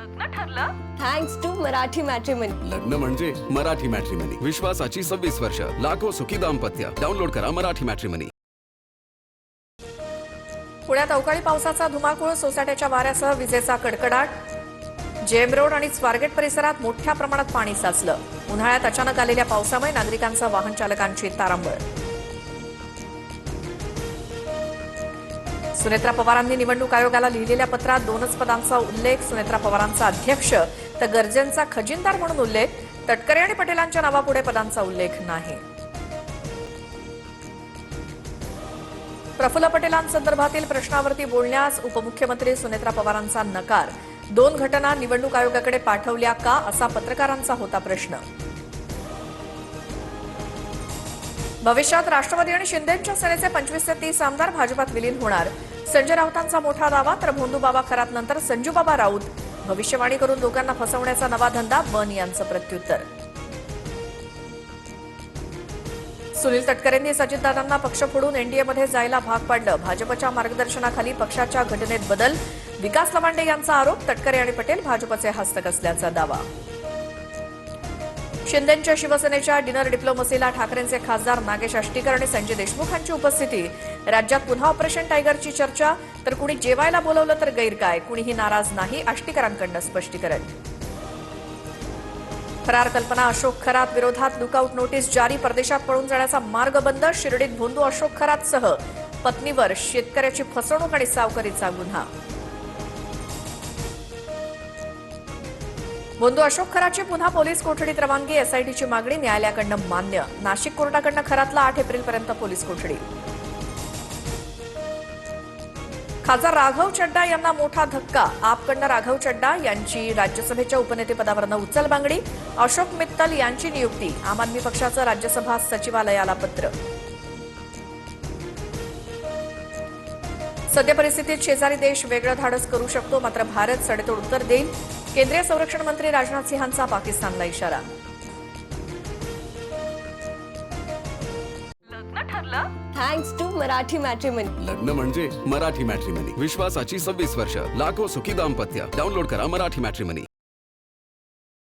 लग्न ठरलं thanks to Marathi matrimony. लग्न म्हणजे मराठी मॅट्रिमनी. विश्वासाची 26 वर्ष. लाखो सुखी दाम्पत्य. डाउनलोड करा मराठी मॅट्रिमनी. पुण्यात अवकाळी पावसाचा धुमाकूळ, सोसाट्याच्या वाऱ्यासह विजेचा कडकडाट. जेएम रोड आणि स्वारगेट परिसरात मोठ्या प्रमाणात पाणी साचलं. उन्हाळ्यात अचानक आलेल्या पावसामुळे नागरिकांसह वाहन चालकांची तारांबळ. सुनेत्रा पवारांनी निवडणूक आयोगाला लिहिलेल्या पत्रात 2च पदांचा उल्लेख. सुनेत्रा पवारांचा अध्यक्ष तर गर्जेंचा खजिनदार म्हणून उल्लेख. तटकरे आणि पटेलांच्या नावापुढे पदांचा उल्लेख नाही. प्रफुल्ल पटेलांसंदर्भातील प्रश्नावरती बोलण्यास उपमुख्यमंत्री सुनेत्रा पवारांचा नकार. 2 घटना निवडणूक आयोगाकडे पाठवल्या का, असा पत्रकारांचा होता प्रश्न. भविष्यात राष्ट्रवादी आणि शिंदेंच्या सेनेचे 25 ते 30 आमदार भाजपात विलीन होणार. संजय राऊतांचा मोठा दावा. तर भोंदूबाबा खरात नंतर संजूबाबा राऊत. भविष्यवाणी करून लोकांना फसवण्याचा नवा धंदा. बन यांचं प्रत्युत्तर. सुनील तटकरेंनी अजितदादांना पक्ष फोडून एनडीएमध्ये जायला भाग पाडलं. भाजपच्या मार्गदर्शनाखाली पक्षाच्या घटनेत बदल. विकास लवांडे यांचा आरोप. तटकरे आणि पटेल भाजपचे हस्तक असल्याचा दावा. शिंदेंच्या शिवसेनेच्या डिनर डिप्लोमसीला ठाकरेंचे खासदार नागेश आष्टीकर आणि संजय देशमुख यांची उपस्थिती. राज्यात पुन्हा ऑपरेशन टायगरची चर्चा. तर कुणी जेवायला बोलवलं तर गैर काय, कुणीही नाराज नाही, आष्टीकरांकडून स्पष्टीकरण. फरार कल्पना अशोक खरात विरोधात लुकआउट नोटीस जारी. परदेशात पळून जाण्याचा मार्ग बंद. शिर्डीत भोंदू अशोक खरातसह पत्नीवर शेतकऱ्याची फसवणूक आणि सावकारीचा गुन्हा. भोंदू अशोक खरातची पुन्हा पोलीस कोठडीत रवानगी. एसआयटीची मागणी न्यायालयाकडून मान्य. नाशिक कोर्टाकडून खरातला 8 एप्रिलपर्यंत पोलीस कोठडी. खासदार राघव चड्डा यांना मोठा धक्का. आपकडनं राघव चड्डा यांची राज्यसभेच्या उपनेतेपदावरनं उचलबांगडी. अशोक मित्तल यांची नियुक्ती. आम आदमी पक्षाचं राज्यसभा सचिवालयाला पत्र. सद्य परिस्थितीत शेजारी देश वेगळं धाडस करू शकतो, मात्र भारत सडेतोड उत्तर देईल. केंद्रीय संरक्षण मंत्री राजनाथ सिंहांचा पाकिस्तानला इशारा. लग्न ठरलं थँक्स टू मराठी मॅट्रिमनी. लग्न म्हणजे मराठी मॅट्रिमनी. विश्वासाची 26 वर्ष. लाखो सुखी दाम्पत्य. डाउनलोड करा मराठी मॅट्रिमनी.